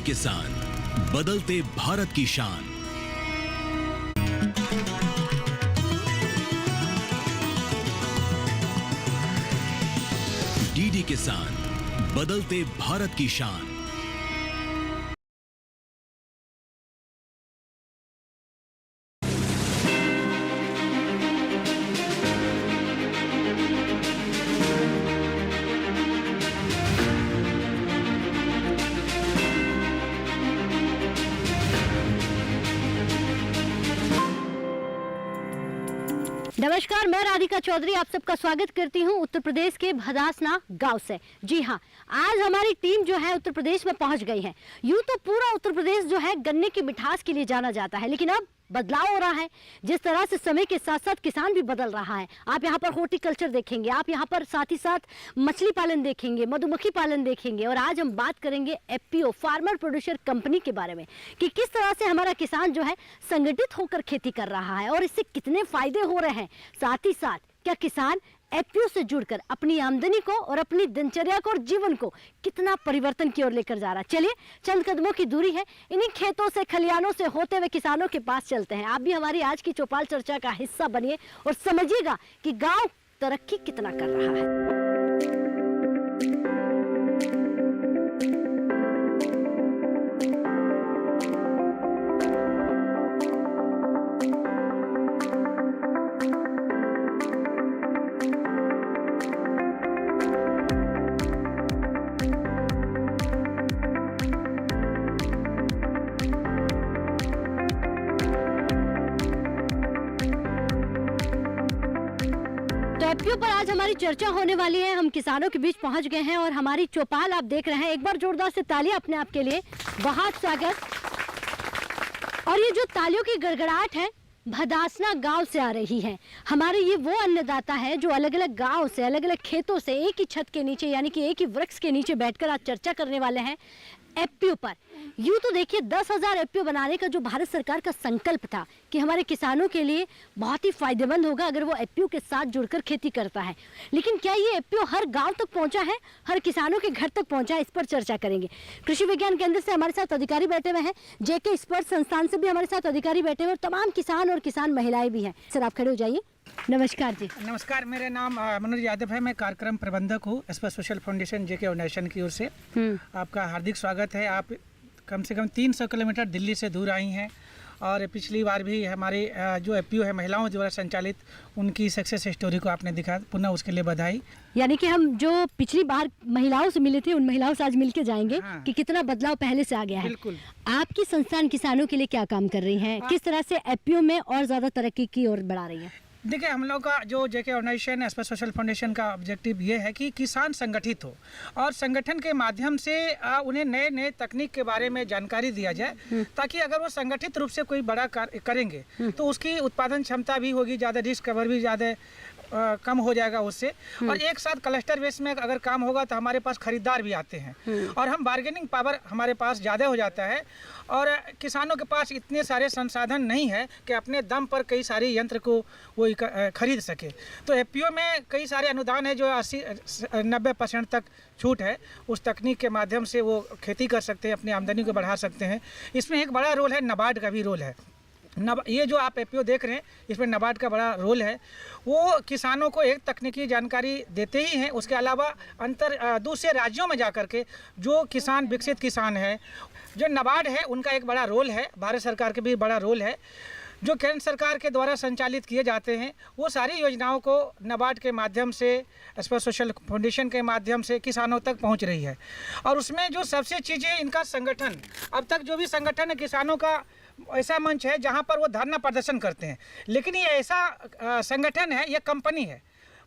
किसान, बदलते भारत की शान। डीडी किसान, बदलते भारत की शान। नमस्कार, मैं राधिका चौधरी आप सबका स्वागत करती हूं उत्तर प्रदेश के भदासना गांव से। जी हां, आज हमारी टीम जो है उत्तर प्रदेश में पहुंच गई है। यूं तो पूरा उत्तर प्रदेश जो है गन्ने की मिठास के लिए जाना जाता है, लेकिन अब बदलाव हो रहा है। जिस तरह से समय के साथ साथ किसान भी बदल रहा है। आप यहाँ पर हॉर्टिकल्चर देखेंगे, आप यहाँ पर साथ ही साथ मछली पालन देखेंगे, मधुमक्खी पालन देखेंगे। और आज हम बात करेंगे एफपीओ फार्मर प्रोड्यूसर कंपनी के बारे में कि किस तरह से हमारा किसान जो है संगठित होकर खेती कर रहा है और इससे कितने फायदे हो रहे हैं। साथ ही साथ क्या किसान एफपीओ से जुड़कर अपनी आमदनी को और अपनी दिनचर्या को और जीवन को कितना परिवर्तन की ओर लेकर जा रहा है। चलिए, चंद कदमों की दूरी है, इन्हीं खेतों से खलियानों से होते हुए किसानों के पास चलते हैं। आप भी हमारी आज की चौपाल चर्चा का हिस्सा बनिए और समझिएगा कि गांव तरक्की कितना कर रहा है। एफपीओ पर आज हमारी चर्चा होने वाली है। हम किसानों के बीच पहुंच गए हैं और हमारी चौपाल आप देख रहे हैं। एक बार जोरदार से तालियां अपने आप के लिए, बहुत स्वागत। और ये जो तालियों की गड़गड़ाहट है भदासना गांव से आ रही है। हमारे ये वो अन्नदाता है जो अलग अलग गांव से, अलग अलग खेतों से एक ही छत के नीचे यानी कि एक ही वृक्ष के नीचे बैठकर आज चर्चा करने वाले हैं एफपीओ पर। यूँ तो देखिए 10,000 एफपीओ बनाने का जो भारत सरकार का संकल्प था कि हमारे किसानों के लिए बहुत ही फायदेमंद होगा अगर वो एफपीओ के साथ जुड़कर खेती करता है। लेकिन क्या ये एफपीओ हर गांव तक पहुंचा है, हर किसानों के घर तक पहुंचा है? इस पर चर्चा करेंगे। कृषि विज्ञान केंद्र से हमारे साथ अधिकारी बैठे हुए हैं, जेके स्पर्श संस्थान से भी हमारे साथ अधिकारी बैठे हुए और तमाम किसान और किसान महिलाएं भी हैं। सर आप खड़े हो जाइए। नमस्कार जी। नमस्कार, मेरा नाम मनोज यादव है। मैं कार्यक्रम प्रबंधक हूँ स्पर्श सोशल फाउंडेशन जेके ऑर्गेनाइजेशन की ओर से। आपका हार्दिक स्वागत है। आप कम से कम 300 किलोमीटर दिल्ली से दूर आई हैं और पिछली बार भी हमारे जो एफपीओ है महिलाओं द्वारा संचालित, उनकी सक्सेस स्टोरी को आपने दिखा, पुनः उसके लिए बधाई। यानी कि हम जो पिछली बार महिलाओं से मिले थे उन महिलाओं से आज मिलके जाएंगे। हाँ। कि कितना बदलाव पहले से आ गया है। बिल्कुल। आपकी संस्थान किसानों के लिए क्या काम कर रही है? किस तरह से एफपीओ में और ज्यादा तरक्की की ओर बढ़ा रही है? देखिए, हम लोग का जो जेके ऑर्गेनाइजेशन स्पर्श सोशल फाउंडेशन का ऑब्जेक्टिव ये है कि किसान संगठित हो और संगठन के माध्यम से उन्हें नए नए तकनीक के बारे में जानकारी दिया जाए, ताकि अगर वो संगठित रूप से कोई बड़ा कार्य करेंगे तो उसकी उत्पादन क्षमता भी होगी, ज़्यादा रिस्क कवर भी ज़्यादा कम हो जाएगा उससे। और एक साथ क्लस्टर बेस में अगर काम होगा तो हमारे पास खरीदार भी आते हैं और हम बार्गेनिंग पावर हमारे पास ज़्यादा हो जाता है। और किसानों के पास इतने सारे संसाधन नहीं है कि अपने दम पर कई सारे यंत्र को वो खरीद सके। तो एफपीओ में कई सारे अनुदान है जो 80-90% तक छूट है। उस तकनीक के माध्यम से वो खेती कर सकते हैं, अपनी आमदनी को बढ़ा सकते हैं। इसमें एक बड़ा रोल है, नाबार्ड का भी रोल है। ये जो आप एफपीओ देख रहे हैं इसमें नाबार्ड का बड़ा रोल है। वो किसानों को एक तकनीकी जानकारी देते ही हैं, उसके अलावा दूसरे राज्यों में जा कर के जो किसान विकसित किसान है, जो नाबार्ड है उनका एक बड़ा रोल है। भारत सरकार के भी बड़ा रोल है। जो केंद्र सरकार के द्वारा संचालित किए जाते हैं वो सारी योजनाओं को नाबार्ड के माध्यम से, स्पर्श सोशल फाउंडेशन के माध्यम से किसानों तक पहुंच रही है। और उसमें जो सबसे चीज़ें, इनका संगठन, अब तक जो भी संगठन है किसानों का ऐसा मंच है जहां पर वो धरना प्रदर्शन करते हैं, लेकिन ये ऐसा संगठन है, ये कंपनी है।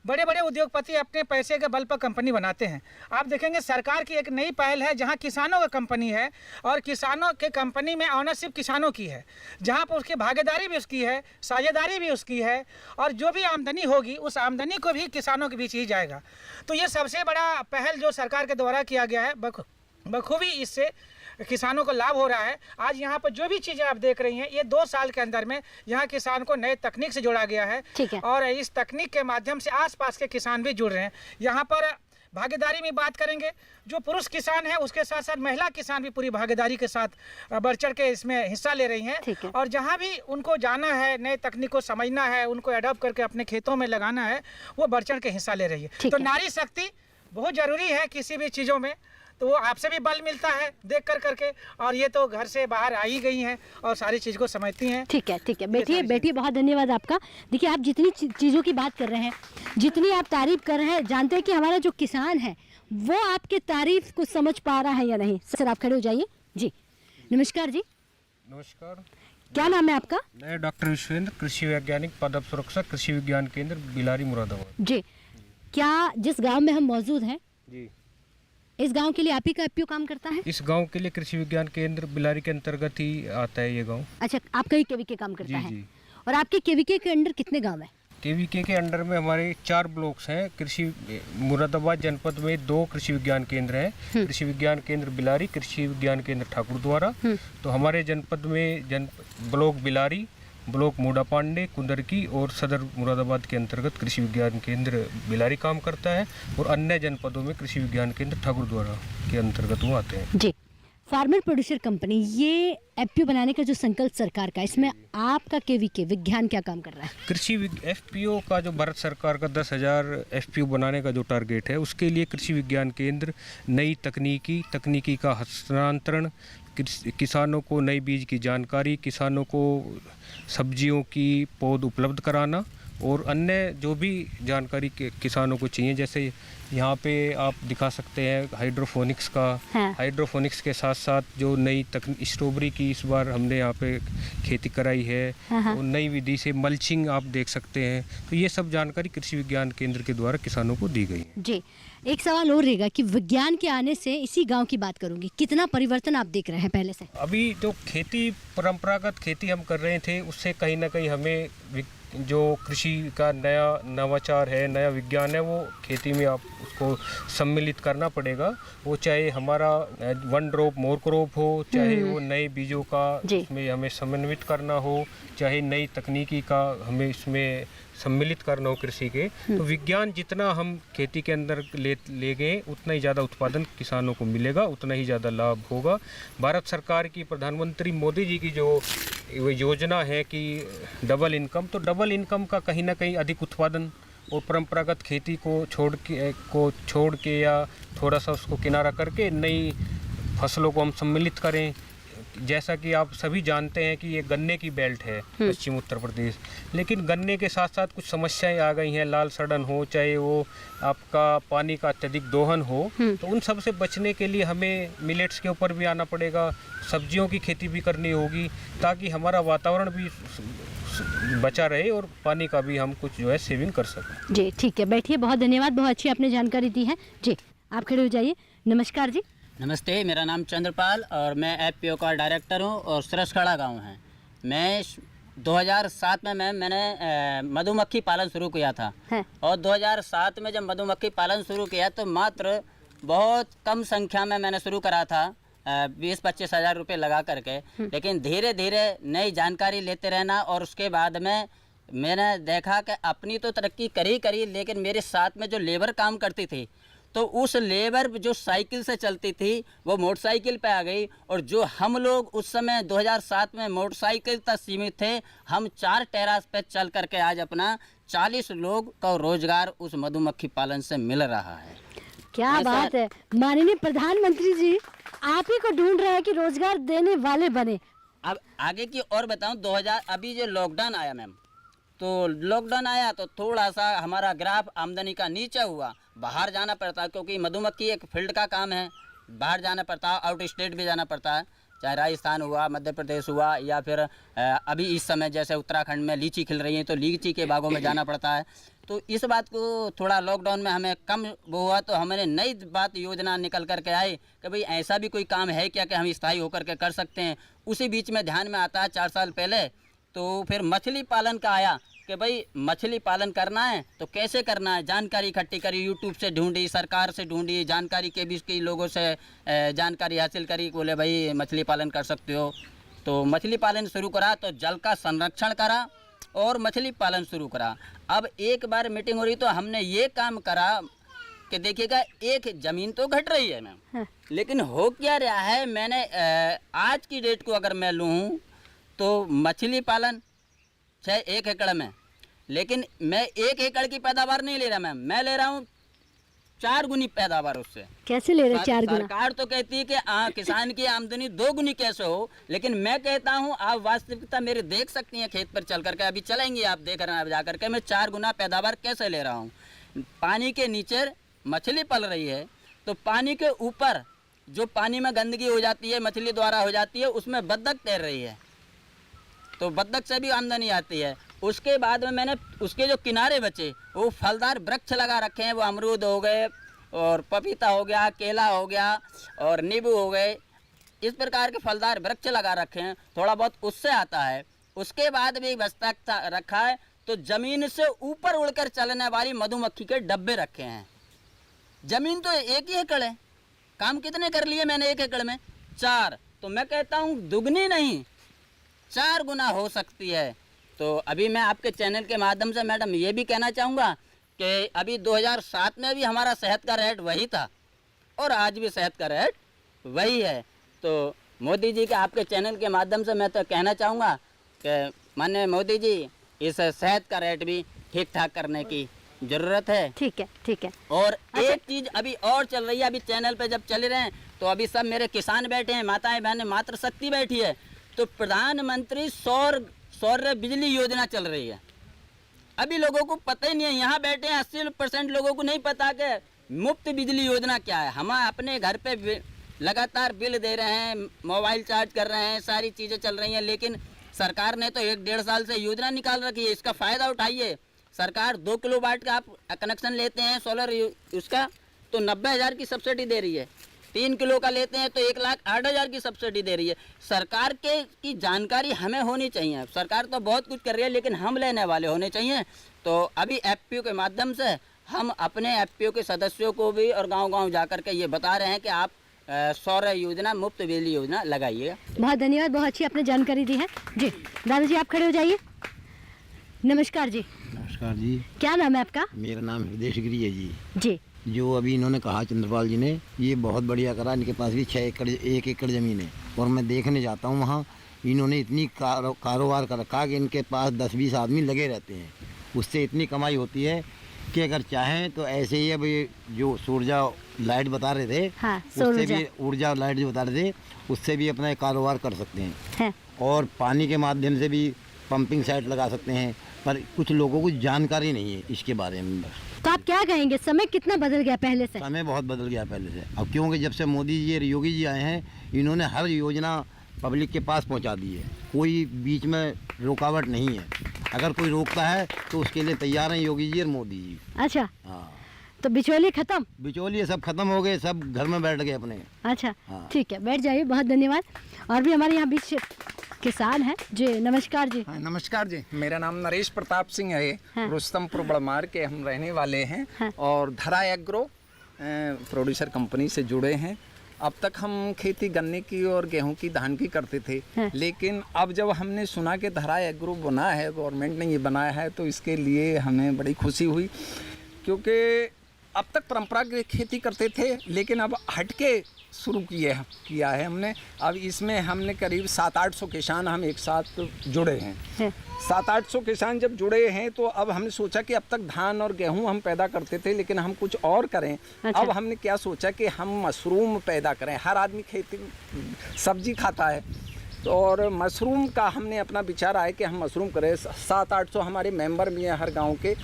बड़े बड़े उद्योगपति अपने पैसे के बल पर कंपनी बनाते हैं। आप देखेंगे सरकार की एक नई पहल है जहां किसानों का कंपनी है और किसानों के कंपनी में ऑनरशिप किसानों की है, जहां पर उसकी भागीदारी भी उसकी है, साझेदारी भी उसकी है और जो भी आमदनी होगी उस आमदनी को भी किसानों के बीच ही जाएगा। तो ये सबसे बड़ा पहल जो सरकार के द्वारा किया गया है, बखूबी इससे किसानों को लाभ हो रहा है। आज यहाँ पर जो भी चीज़ें आप देख रही हैं, ये 2 साल के अंदर में यहाँ किसान को नए तकनीक से जोड़ा गया है। और इस तकनीक के माध्यम से आसपास के किसान भी जुड़ रहे हैं। यहाँ पर भागीदारी में बात करेंगे। जो पुरुष किसान है उसके साथ साथ महिला किसान भी पूरी भागीदारी के साथ बढ़ चढ़ के इसमें हिस्सा ले रही हैं। और जहाँ भी उनको जाना है, नए तकनीक को समझना है, उनको एडॉप्ट करके अपने खेतों में लगाना है, वो बढ़ चढ़ के हिस्सा ले रही है। तो नारी शक्ति बहुत ज़रूरी है किसी भी चीज़ों में। तो वो आपसे भी बल मिलता है देख कर करके, और ये तो घर से बाहर आ ही गई हैं और सारी चीज़ को समझती हैं। ठीक है, ठीक है, बैठिए बैठिए, बहुत धन्यवाद आपका। देखिए, आप जितनी चीज़ों की बात कर रहे हैं, जितनी आप तारीफ कर रहे हैं, जानते हैं कि हमारा जो किसान है वो आपके तारीफ को समझ पा रहा है या नहीं। सर, आप खड़े हो जाइए जी। नमस्कार जी। नमस्कार। क्या नाम है आपका? मैं डॉक्टर विश्वेंद्र, कृषि वैज्ञानिक, पादप सुरक्षा, कृषि विज्ञान केंद्र, बिलारी, मुरादाबाद जी। क्या जिस गांव में हम मौजूद हैं जी, इस गांव के लिए आप ही का एफपीओ काम करता है? इस गांव के लिए कृषि विज्ञान केंद्र बिलारी के अंतर्गत ही आता है ये गांव। अच्छा, आपका ही केवीके काम करता जी, है? जी। और आपके केवीके के अंडर कितने गांव है? केवीके के अंडर में हमारे 4 ब्लॉक्स हैं। कृषि मुरादाबाद जनपद में 2 कृषि विज्ञान केंद्र हैं। कृषि विज्ञान केंद्र बिलारी, कृषि विज्ञान केंद्र ठाकुरद्वारा। तो हमारे जनपद में ब्लॉक बिलारी, ब्लॉक मूडापांडे, कुंदरकी और सदर मुरादाबाद के अंतर्गत कृषि विज्ञान केंद्र बिलारी काम करता है, और अन्य जनपदों में कृषि विज्ञान केंद्र ठाकुरद्वारा के अंतर्गत वो आते हैं। जी। फार्मर प्रोड्यूसर कंपनी, ये एफपीओ बनाने का जो संकल्प सरकार का, इसमें आपका केवीके विज्ञान क्या काम कर रहा है? कृषि एफपीओ का जो भारत सरकार का 10,000 एफपीओ बनाने का जो टारगेट है, उसके लिए कृषि विज्ञान केंद्र नई तकनीकी का हस्तांतरण, किसानों को नई बीज की जानकारी, किसानों को सब्जियों की पौध उपलब्ध कराना, और अन्य जो भी जानकारी के किसानों को चाहिए, जैसे यहाँ पे आप दिखा सकते हैं हाइड्रोफोनिक्स का। हाँ। हाइड्रोफोनिक्स के साथ साथ जो नई तकनीक, स्ट्रॉबेरी की इस बार हमने यहाँ पे खेती कराई है, हाँ। और नई विधि से मल्चिंग आप देख सकते हैं। तो ये सब जानकारी कृषि विज्ञान केंद्र के द्वारा किसानों को दी गई है। जी। एक सवाल और रहेगा कि विज्ञान के आने से, इसी गांव की बात करूंगी, कितना परिवर्तन आप देख रहे हैं पहले से? अभी जो खेती, परंपरागत खेती हम कर रहे थे, उससे कहीं ना कहीं हमें जो कृषि का नया नवाचार है, नया विज्ञान है, वो खेती में आप उसको सम्मिलित करना पड़ेगा। वो चाहे हमारा 1 ड्रॉप मोर क्रॉप हो, चाहे वो नए बीजों का इसमें हमें समन्वित करना हो, चाहे नई तकनीकी का हमें इसमें सम्मिलित करना हो कृषि के। तो विज्ञान जितना हम खेती के अंदर ले गए, उतना ही ज़्यादा उत्पादन किसानों को मिलेगा, उतना ही ज़्यादा लाभ होगा। भारत सरकार की, प्रधानमंत्री मोदी जी की जो योजना है कि डबल इनकम, तो डबल इनकम का कहीं ना कहीं अधिक उत्पादन और परंपरागत खेती को छोड़ के या थोड़ा सा उसको किनारा करके नई फसलों को हम सम्मिलित करें। जैसा कि आप सभी जानते हैं कि ये गन्ने की बेल्ट है पश्चिम उत्तर प्रदेश, लेकिन गन्ने के साथ साथ कुछ समस्याएं आ गई हैं, लाल सड़न हो, चाहे वो आपका पानी का अत्यधिक दोहन हो। तो उन सब से बचने के लिए हमें मिलेट्स के ऊपर भी आना पड़ेगा, सब्जियों की खेती भी करनी होगी, ताकि हमारा वातावरण भी बचा रहे और पानी का भी हम कुछ जो है सेविंग कर सकें। जी, ठीक है, बैठिए। बहुत धन्यवाद, बहुत अच्छी आपने जानकारी दी है। जी, आप खड़े हो जाइए। नमस्कार जी। नमस्ते, मेरा नाम चंद्रपाल और मैं एफपीओ का डायरेक्टर हूँ, और सरसखड़ा गांव है। मैं 2007 में मैंने मधुमक्खी पालन शुरू किया था है। और 2007 में जब मधुमक्खी पालन शुरू किया तो मात्र बहुत कम संख्या में मैंने शुरू करा था, 20-25 हज़ार रुपये लगा करके। लेकिन धीरे धीरे नई जानकारी लेते रहना, और उसके बाद में मैंने देखा कि अपनी तो तरक्की करी, लेकिन मेरे साथ में जो लेबर काम करती थी, तो उस लेबर जो साइकिल से चलती थी वो मोटरसाइकिल पे आ गई। और जो हम लोग उस समय 2007 में मोटरसाइकिल तक सीमित थे, हम 4 टेरास पे चल करके आज अपना 40 लोग का रोजगार उस मधुमक्खी पालन से मिल रहा है। क्या बात है, माननीय प्रधानमंत्री जी आप ही को ढूंढ रहे हैं कि रोजगार देने वाले बने। अब आगे की और बताऊं, 2000 अभी जो लॉकडाउन आया मैम, तो लॉकडाउन आया तो थोड़ा सा हमारा ग्राफ आमदनी का नीचे हुआ। बाहर जाना पड़ता है, क्योंकि मधुमक्खी एक फील्ड का काम है, बाहर जाना पड़ता है, आउट स्टेट भी जाना पड़ता है, चाहे राजस्थान हुआ, मध्य प्रदेश हुआ, या फिर अभी इस समय जैसे उत्तराखंड में लीची खिल रही है तो लीची के बागों में जाना पड़ता है। तो इस बात को थोड़ा लॉकडाउन में हमें कम वो हुआ, तो हमने नई बात योजना निकल कर के आए कि भाई ऐसा भी कोई काम है क्या कि हम स्थायी होकर के कर सकते हैं। उसी बीच में ध्यान में आता है 4 साल पहले, तो फिर मछली पालन का आया कि भाई मछली पालन करना है तो कैसे करना है। जानकारी इकट्ठी करी, यूट्यूब से ढूंढी, सरकार से ढूंढी, जानकारी के बीच के लोगों से जानकारी हासिल करी, बोले भाई मछली पालन कर सकते हो। तो मछली पालन शुरू करा, तो जल का संरक्षण करा और मछली पालन शुरू करा। अब एक बार मीटिंग हो रही तो हमने ये काम करा कि देखिएगा एक ज़मीन तो घट रही है मैम, हाँ। लेकिन हो क्या रहा है, मैंने आज की डेट को अगर मैं लूँ तो मछली पालन 1 एकड़ में, लेकिन मैं 1 एकड़ की पैदावार नहीं ले रहा मैम, मैं ले रहा हूँ 4 गुनी पैदावार उससे। कैसे ले रहे 4 गुना? सरकार तो कहती है कि किसान की आमदनी 2 गुनी कैसे हो, लेकिन मैं कहता हूँ आप वास्तविकता मेरे देख सकती हैं खेत पर चल करके, अभी चलेंगी आप देख रहे हैं जा करके, मैं 4 गुना पैदावार कैसे ले रहा हूँ। पानी के नीचे मछली पल रही है, तो पानी के ऊपर जो पानी में गंदगी हो जाती है, मछली द्वारा हो जाती है, उसमें बत्तख तैर रही है, तो बत्तख से भी आमदनी आती है। उसके बाद में मैंने उसके जो किनारे बचे वो फलदार वृक्ष लगा रखे हैं, वो अमरूद हो गए और पपीता हो गया, केला हो गया और नींबू हो गए, इस प्रकार के फलदार वृक्ष लगा रखे हैं, थोड़ा बहुत उससे आता है। उसके बाद भी बस्ता रखा है, तो ज़मीन से ऊपर उड़कर चलने वाली मधुमक्खी के डब्बे रखे हैं। ज़मीन तो 1 ही एकड़ है, काम कितने कर लिए मैंने 1 एकड़ में? 4। तो मैं कहता हूँ दुगनी नहीं 4 गुना हो सकती है। तो अभी मैं आपके चैनल के माध्यम से मैडम ये भी कहना चाहूँगा कि अभी 2007 में भी हमारा शहद का रेट वही था और आज भी शहद का रेट वही है। तो मोदी जी के आपके चैनल के माध्यम से मैं तो कहना चाहूँगा कि माननीय मोदी जी, इस शहद का रेट भी ठीक ठाक करने की ज़रूरत है। ठीक है, ठीक है। और एक चीज़ अभी और चल रही है, अभी चैनल पे जब चल रहे हैं तो अभी सब मेरे किसान बैठे हैं, माताएं बहनें, मातृशक्ति बैठी है, तो प्रधानमंत्री सौर बिजली योजना चल रही है। अभी लोगों को पता ही नहीं है, यहाँ बैठे हैं 80% लोगों को नहीं पता कि मुफ्त बिजली योजना क्या है। हम अपने घर पे लगातार बिल दे रहे हैं, मोबाइल चार्ज कर रहे हैं, सारी चीज़ें चल रही हैं, लेकिन सरकार ने तो 1-1.5 साल से योजना निकाल रखी है, इसका फ़ायदा उठाइए। सरकार 2 किलोवाट का आप कनेक्शन लेते हैं सोलर उसका तो 90,000 की सब्सिडी दे रही है, 3 किलो का लेते हैं तो 1,08,000 की सब्सिडी दे रही है। सरकार की जानकारी हमें होनी चाहिए। सरकार तो बहुत कुछ कर रही है, लेकिन हम लेने वाले होने चाहिए। तो अभी एफपीओ के माध्यम से हम अपने एफपीओ के सदस्यों को भी और गांव-गांव जा कर के ये बता रहे हैं कि आप सौर योजना, मुफ्त बिजली योजना लगाइएगा। बहुत धन्यवाद, बहुत अच्छी आपने जानकारी दी है जी। दादाजी आप खड़े हो जाइए। नमस्कार जी। नमस्कार जी। क्या नाम है आपका? मेरा नाम हृदय गिरी है जी। जी। जो अभी इन्होंने कहा चंद्रपाल जी ने, ये बहुत बढ़िया करा। इनके पास भी 1 एकड़ ज़मीन है और मैं देखने जाता हूँ वहाँ, इन्होंने इतनी कारोबार कर रखा कि इनके पास 10-20 आदमी लगे रहते हैं। उससे इतनी कमाई होती है कि अगर चाहें तो ऐसे ही अब जो ऊर्जा लाइट बता रहे थे, हाँ, उससे भी ऊर्जा लाइट जो बता रहे थे, उससे भी अपना कारोबार कर सकते हैं। और पानी के माध्यम से भी पंपिंग सेट लगा सकते हैं, पर कुछ लोगों को जानकारी नहीं है इसके बारे में। तो आप क्या कहेंगे, समय कितना बदल गया पहले से? समय बहुत बदल गया पहले से। अब क्योंकि जब से मोदी जी और योगी जी आए हैं, इन्होंने हर योजना पब्लिक के पास पहुंचा दी है, कोई बीच में रुकावट नहीं है। अगर कोई रोकता है तो उसके लिए तैयार हैं योगी जी और मोदी जी। अच्छा, हाँ। तो बिचौलिए खत्म? बिचौलिए सब खत्म हो गए, सब घर में बैठ गए अपने। अच्छा, हाँ। ठीक है, बैठ जाइए, बहुत धन्यवाद। और भी हमारे यहाँ बीच किसान है जी। नमस्कार जी। हाँ, नमस्कार जी। मेरा नाम नरेश प्रताप सिंह है। हाँ। रुस्तमपुर बड़मार के हम रहने वाले हैं। हाँ। और धरा एग्रो प्रोड्यूसर कंपनी से जुड़े हैं। अब तक हम खेती गन्ने की और गेहूं की, धान की करते थे। हाँ। लेकिन अब जब हमने सुना कि धरा एग्रो बना है, गवर्नमेंट ने ये बनाया है, तो इसके लिए हमें बड़ी खुशी हुई, क्योंकि अब तक परंपरागत खेती करते थे, लेकिन अब हटके शुरू किया है हमने। अब इसमें हमने करीब 700-800 किसान हम एक साथ जुड़े हैं। 700-800 किसान जब जुड़े हैं, तो अब हमने सोचा कि अब तक धान और गेहूं हम पैदा करते थे, लेकिन हम कुछ और करें। अच्छा। अब हमने क्या सोचा कि हम मशरूम पैदा करें। हर आदमी खेती सब्जी खाता है, तो और मशरूम का हमने अपना विचार आया कि हम मशरूम करें। 700-800 हमारे मेंबर भी हैं हर गाँव के,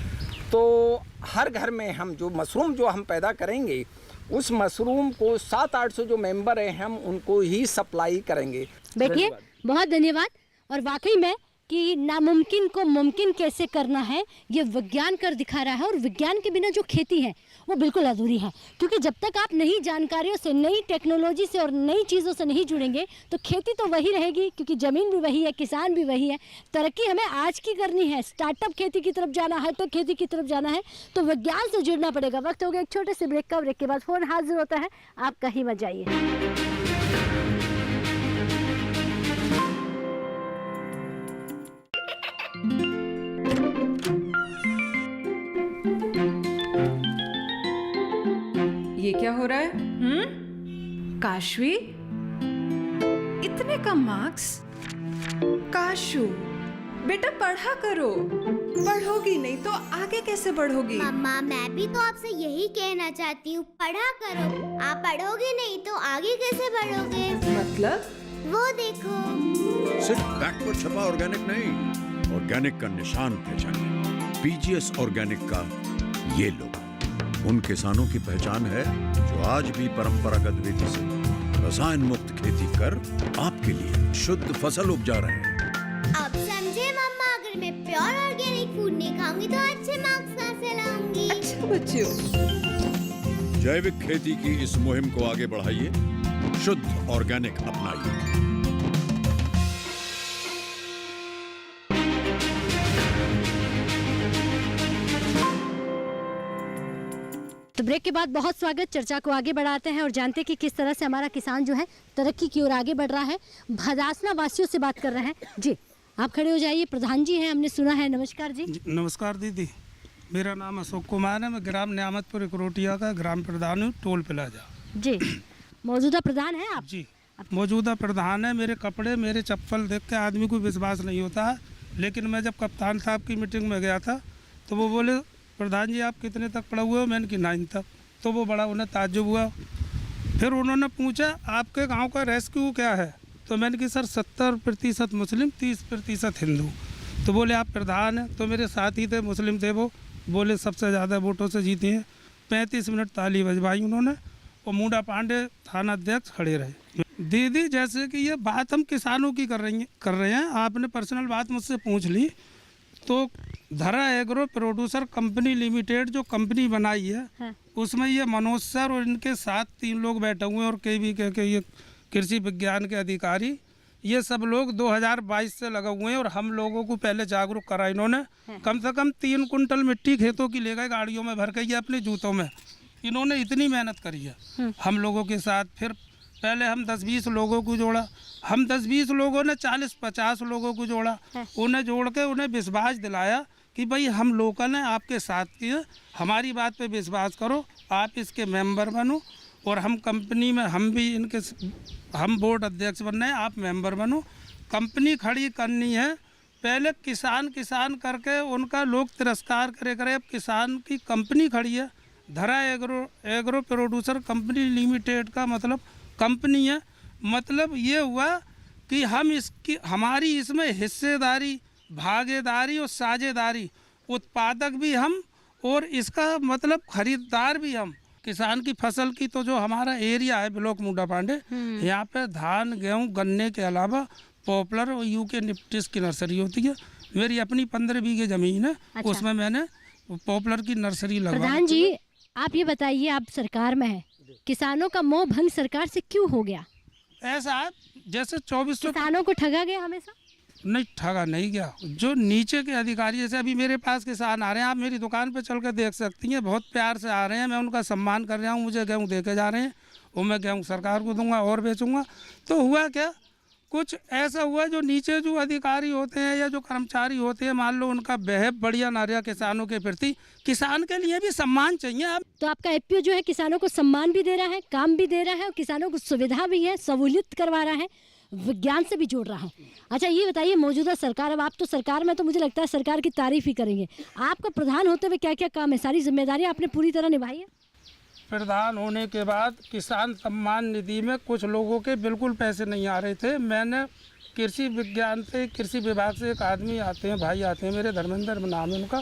तो हर घर में हम जो मशरूम जो हम पैदा करेंगे, उस मशरूम को 700-800 जो मेंबर हैं, हम उनको ही सप्लाई करेंगे। बैठिए, बहुत धन्यवाद। और वाकई में कि नामुमकिन को मुमकिन कैसे करना है, ये विज्ञान कर दिखा रहा है। और विज्ञान के बिना जो खेती है वो बिल्कुल अधूरी है, क्योंकि जब तक आप नई जानकारियों से, नई टेक्नोलॉजी से और नई चीज़ों से नहीं जुड़ेंगे तो खेती तो वही रहेगी, क्योंकि ज़मीन भी वही है, किसान भी वही है। तरक्की हमें आज की करनी है, स्टार्टअप खेती की तरफ जाना है, हाईटेक खेती की तरफ जाना है, तो विज्ञान से जुड़ना पड़ेगा। वक्त हो गया एक छोटे से ब्रेक का। ब्रेक के बाद फ़ोन हाजिर होता है, आप कहीं मत जाइए। ये क्या हो रहा है? काशवी, इतने कम मार्क्स? काशू, बेटा पढ़ा करो, पढ़ोगी नहीं तो आगे कैसे बढ़ोगी? मम्मा, मैं भी तो आपसे यही कहना चाहती हूँ, पढ़ा करो। आप पढ़ोगे नहीं तो आगे कैसे बढ़ोगे? मतलब? वो देखो। सिर्फ बैक पर छपा ऑर्गेनिक नहीं, ऑर्गेनिक का निशान पहचानिए। पीजीएस ऑर्गेनिक का ये लोगो उन किसानों की पहचान है जो आज भी परंपरागत विधि से रसायन मुक्त खेती कर आपके लिए शुद्ध फसल उपजा रहे हैं। अब समझे मम्मा, अगर मैं प्योर ऑर्गेनिक फूड नहीं खाऊंगी तो अच्छे मार्क्स कहाँ से लाऊंगी? अच्छा बच्चों, जैविक खेती की इस मुहिम को आगे बढ़ाइए, शुद्ध ऑर्गेनिक अपनाइए। तो ब्रेक के बाद बहुत स्वागत। चर्चा को आगे बढ़ाते हैं और जानते हैं कि किस तरह से हमारा किसान जो है तरक्की की ओर आगे बढ़ रहा है। भदासना वासियों से बात कर रहे हैं। जी, आप खड़े हो जाइए। प्रधान जी हैं, हमने सुना है। नमस्कार जी। नमस्कार दीदी, मेरा नाम अशोक कुमार है। मैं ग्राम न्यामतपुर इकरोटिया का ग्राम प्रधान हूँ, टोल प्लाजा। जी, मौजूदा प्रधान हैं आप? जी, मौजूदा प्रधान है। मेरे कपड़े, मेरे चप्पल देख के आदमी को विश्वास नहीं होता है। लेकिन मैं जब कप्तान साहब की मीटिंग में गया था तो वो बोले, प्रधान जी आप कितने तक पढ़े हुए हो? मैंने कि 9 तक। तो वो बड़ा उन्हें ताज्जुब हुआ। फिर उन्होंने पूछा आपके गांव का रेस्क्यू क्या है? तो मैंने कि सर 70% मुस्लिम, 30% हिंदू। तो बोले आप प्रधान हैं? तो मेरे साथी थे, मुस्लिम थे। वो बोले सबसे ज़्यादा वोटों से जीते हैं। 35 मिनट ताली बजवाई उन्होंने और मुंडा पांडे थाना अध्यक्ष खड़े रहे। दीदी, जैसे कि ये बात हम किसानों की कर रहे हैं, आपने पर्सनल बात मुझसे पूछ ली। तो धरा एग्रो प्रोड्यूसर कंपनी लिमिटेड जो कंपनी बनाई है, हाँ। उसमें ये मनोज सर और इनके साथ 3 लोग बैठे हुए हैं और KVK के ये कृषि विज्ञान के अधिकारी, ये सब लोग 2022 से लगे हुए हैं। और हम लोगों को पहले जागरूक करा इन्होंने। हाँ। कम से कम 3 कुंटल मिट्टी खेतों की ले गए गाड़ियों में भर के, ये अपने जूतों में। इन्होंने इतनी मेहनत करी है हम लोगों के साथ। फिर पहले हम 10-20 लोगों को जोड़ा, हम 10-20 लोगों ने 40-50 लोगों को जोड़ा। उन्हें जोड़ के उन्हें विश्वास दिलाया कि भाई हम लोकल हैं, आपके साथ की है, हमारी बात पे विश्वास करो, आप इसके मेंबर बनो। और हम कंपनी में हम बोर्ड अध्यक्ष बनना है, आप मेंबर बनो। कंपनी खड़ी करनी है। पहले किसान करके उनका लोग तिरस्कार करे। अब किसान की कंपनी खड़ी है। धरा एग्रो प्रोड्यूसर कंपनी लिमिटेड का मतलब कंपनी है। मतलब ये हुआ कि हमारी इसमें हिस्सेदारी, भागीदारी और साझेदारी, उत्पादक भी हम और इसका मतलब खरीदार भी हम। किसान की फसल की तो जो हमारा एरिया है ब्लॉक मुंडा पांडे, यहाँ पे धान, गेहूँ, गन्ने के अलावा पॉपुलर और यूके निफ्टिस की नर्सरी होती है। मेरी अपनी 15 बीघे ज़मीन है। अच्छा। उसमें मैंने पॉपुलर की नर्सरी लगवा। प्रधान जी, आप ये बताइए, आप सरकार में है, किसानों का मोह भंग सरकार से क्यों हो गया? ऐसा जैसे 2400 किसानों को ठगा गया हमेशा? नहीं, ठगा नहीं गया। जो नीचे के अधिकारी, जैसे अभी मेरे पास किसान आ रहे हैं, आप मेरी दुकान पे चल कर देख सकती हैं, बहुत प्यार से आ रहे हैं, मैं उनका सम्मान कर रहा हूँ। मुझे गेहूँ दे के जा रहे हैं और मैं गेहूँ सरकार को दूंगा और बेचूंगा। तो हुआ क्या, कुछ ऐसा हुआ जो नीचे जो अधिकारी होते हैं या जो कर्मचारी होते हैं, मान लो उनका बिहेव बढ़िया ना रहा किसानों के प्रति। किसान के लिए भी सम्मान चाहिए। आप तो आपका एपीओ जो है किसानों को सम्मान भी दे रहा है, काम भी दे रहा है और किसानों को सुविधा भी है, सहूलियत करवा रहा है, विज्ञान से भी जोड़ रहा है। अच्छा, ये बताइए, मौजूदा सरकार, अब आप तो सरकार में, तो मुझे लगता है सरकार की तारीफ ही करेंगे। आपका प्रधान होते हुए क्या क्या काम है, सारी जिम्मेदारी आपने पूरी तरह निभाई है? प्रधान होने के बाद किसान सम्मान निधि में कुछ लोगों के बिल्कुल पैसे नहीं आ रहे थे। मैंने कृषि विज्ञान से, कृषि विभाग से एक आदमी आते हैं, भाई आते हैं मेरे, धर्मेंद्र नाम है उनका,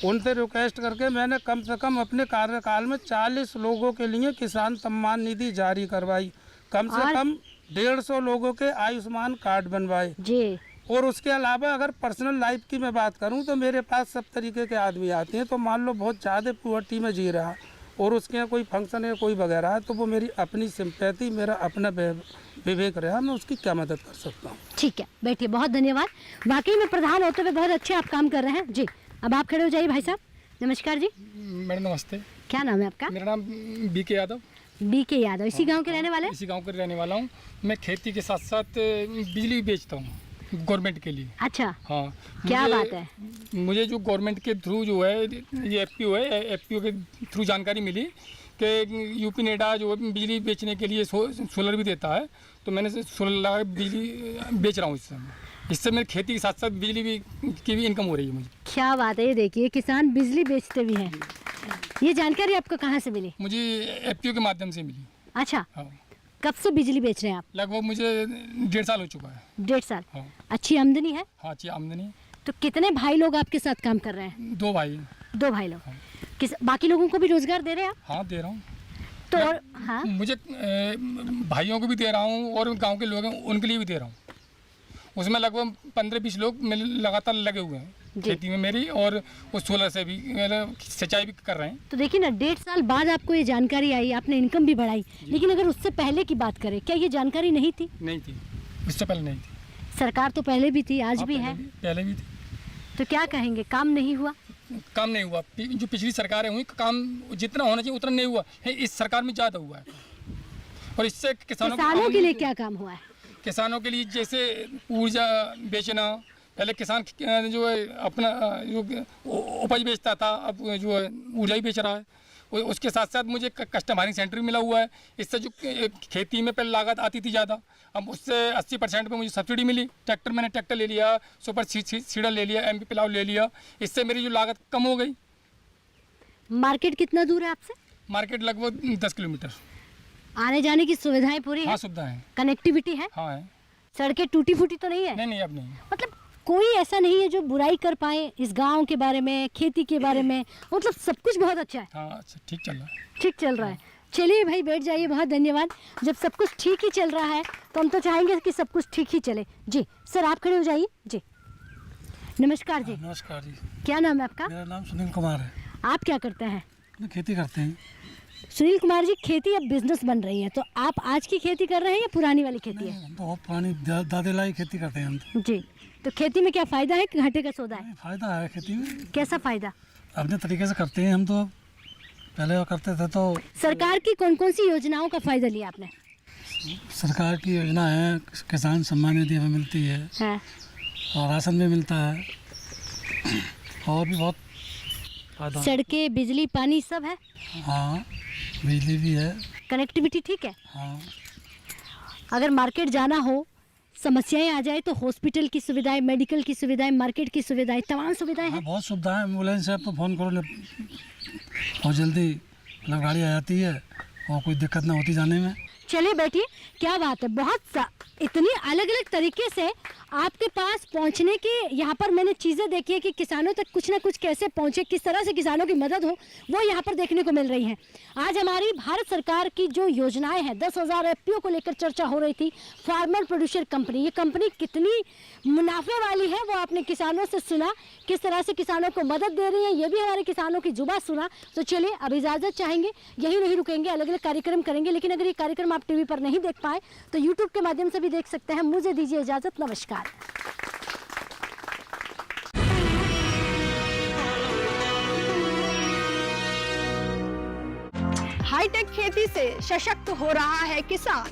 उनसे रिक्वेस्ट करके मैंने कम से कम अपने कार्यकाल में 40 लोगों के लिए किसान सम्मान निधि जारी करवाई। कम से कम 150 लोगों के आयुष्मान कार्ड बनवाए जी। और उसके अलावा अगर पर्सनल लाइफ की मैं बात करूं तो मेरे पास सब तरीके के आदमी आते हैं। तो मान लो बहुत ज़्यादा पुअर्टी में जी रहा और उसके यहाँ कोई फंक्शन है, कोई वगैरह है, तो वो मेरी अपनी सिंपैथी, मेरा अपना विवेक रहा, मैं उसकी क्या मदद कर सकता हूँ। ठीक है, बैठिए, बहुत धन्यवाद। वाकई में प्रधान होते हुए बहुत अच्छे आप काम कर रहे हैं जी। अब आप खड़े हो जाइए भाई साहब। नमस्कार जी। मैडम नमस्ते। क्या नाम है आपका? मेरा नाम BK यादव। BK यादव, इसी गांव के रहने वाले? इसी गांव के रहने वाला हूँ। मैं खेती के साथ साथ बिजली बेचता हूँ गवर्नमेंट के लिए। अच्छा, हाँ, क्या बात है। मुझे जो गवर्नमेंट के थ्रू जो है ये FPO है, FPO के थ्रू जानकारी मिली कि यूपी नेडा जो है बिजली बेचने के लिए सोलर भी देता है, तो मैंने सोलर लगा के बिजली बेच रहा हूँ। इससे मेरी खेती के साथ साथ बिजली भी की भी इनकम हो रही है मुझे। क्या बात है, ये देखिए किसान बिजली बेचते भी हैं। ये जानकारी आपको कहाँ से मिली? मुझे एफपीओ के माध्यम से मिली। अच्छा, हाँ। कब से बिजली बेच रहे हैं आप? लगभग मुझे 1.5 साल हो चुका है। 1.5 साल? हाँ। अच्छी आमदनी है? हाँ, अच्छी आमदनी। तो कितने भाई लोग आपके साथ काम कर रहे हैं? 2 भाई। 2 भाई लोग। बाकी लोगों को भी रोजगार दे रहे हैं आप? हाँ, दे रहा हूँ। तो और हाँ, मुझे भाइयों को भी दे रहा हूँ और गांव के लोग हैं उनके लिए भी दे रहा हूँ। उसमें लगभग 15-20 लोग मेरे लगातार लगे हुए हैं खेती में मेरी, और वो सोलर से भी सिंचाई भी कर रहे हैं। तो देखिए ना, 1.5 साल बाद आपको ये जानकारी आई, आपने इनकम भी बढ़ाई, लेकिन अगर उससे पहले की बात करें, क्या ये जानकारी नहीं थी? नहीं थी, इससे पहले नहीं थी। सरकार तो पहले भी थी, आज भी है। पहले भी थी। तो क्या कहेंगे, काम नहीं हुआ? काम नहीं हुआ। जो पिछली सरकारें हुई, काम जितना होना चाहिए उतना नहीं हुआ है, इस सरकार में ज़्यादा हुआ है। और इससे किसानों के लिए क्या काम हुआ है? किसानों के लिए जैसे ऊर्जा बेचना, पहले किसान जो है अपना जो उपज बेचता था, अब जो है ऊर्जा ही बेच रहा है। उसके साथ साथ मुझे कस्टमाइजिंग सेंटर भी मिला हुआ है। इससे जो खेती में पहले लागत आती थी ज़्यादा, अब उससे 80% पे मुझे सब्सिडी मिली। मैंने ट्रैक्टर ले लिया, सुपर सीडर ले लिया, MP प्लाव ले लिया, इससे मेरी जो लागत कम हो गई। मार्केट कितना दूर है आपसे? मार्केट लगभग 10 किलोमीटर। आने जाने की सुविधाएं पूरी है? हाँ, सुविधाएं हैं। कनेक्टिविटी है? हाँ है। सड़कें टूटी फूटी तो नहीं है? नहीं, अब नहीं। मतलब कोई ऐसा नहीं है जो बुराई कर पाए इस गांव के बारे में, खेती के बारे में, मतलब सब कुछ बहुत अच्छा है। हाँ, अच्छा, ठीक चल रहा है। ठीक चल रहा है। चलिए भाई, बैठ जाइए, बहुत धन्यवाद। जब सब कुछ ठीक ही चल रहा है तो हम तो चाहेंगे कि सब कुछ ठीक ही चले। जी सर, आप खड़े हो जाइए। जी नमस्कार। जी नमस्कार जी। क्या नाम है आपका? मेरा नाम सुनील कुमार है। आप क्या करते हैं? खेती करते हैं। सुनील कुमार जी, खेती अब बिजनेस बन रही है, तो आप आज की खेती कर रहे हैं या पुरानी वाली खेती है? बहुत पुरानी दादेलाई खेती करते हैं हम तो। जी, तो खेती में क्या फायदा है कि घाटे का सौदा है? फायदा है खेती में। कैसा फायदा? अपने तरीके से करते हैं हम तो, पहले करते थे तो। सरकार की कौन कौन सी योजनाओं का फायदा लिया आपने? सरकार की योजना है, किसान सम्मान निधि हमें मिलती है, और राशन भी मिलता है, और भी बहुत फायदा। सड़कें, बिजली, पानी सब है? हाँ, बिजली भी है। कनेक्टिविटी ठीक है? हाँ। अगर मार्केट जाना हो, समस्याएं आ जाए, तो हॉस्पिटल की सुविधाएं, मेडिकल की सुविधाएं, मार्केट की सुविधाएं, तमाम सुविधाएं हैं। बहुत सुविधाएं। एम्बुलेंस से आप तो फ़ोन करो, बहुत जल्दी मतलब गाड़ी आ जाती है और कोई दिक्कत ना होती जाने में। चलिए बैठिए, क्या बात है, इतनी अलग अलग तरीके से आपके पास पहुंचने की यहाँ पर मैंने चीज़ें देखी है कि किसानों तक कुछ ना कुछ कैसे पहुंचे, किस तरह से किसानों की मदद हो, वो यहाँ पर देखने को मिल रही हैं। आज हमारी भारत सरकार की जो योजनाएं हैं, 10,000 FPO को लेकर चर्चा हो रही थी। फार्मर प्रोड्यूसर कंपनी, ये कंपनी कितनी मुनाफे वाली है वो आपने किसानों से सुना, किस तरह से किसानों को मदद दे रही है, ये भी हमारे किसानों की जुबान सुना। तो चलिए अब इजाज़त चाहेंगे, यही नहीं रुकेंगे, अलग अलग कार्यक्रम करेंगे। लेकिन अगर ये कार्यक्रम आप TV पर नहीं देख पाए तो YouTube के माध्यम से भी देख सकते हैं। मुझे दीजिए इजाज़त, नमस्कार। हाईटेक खेती से सशक्त हो रहा है किसान।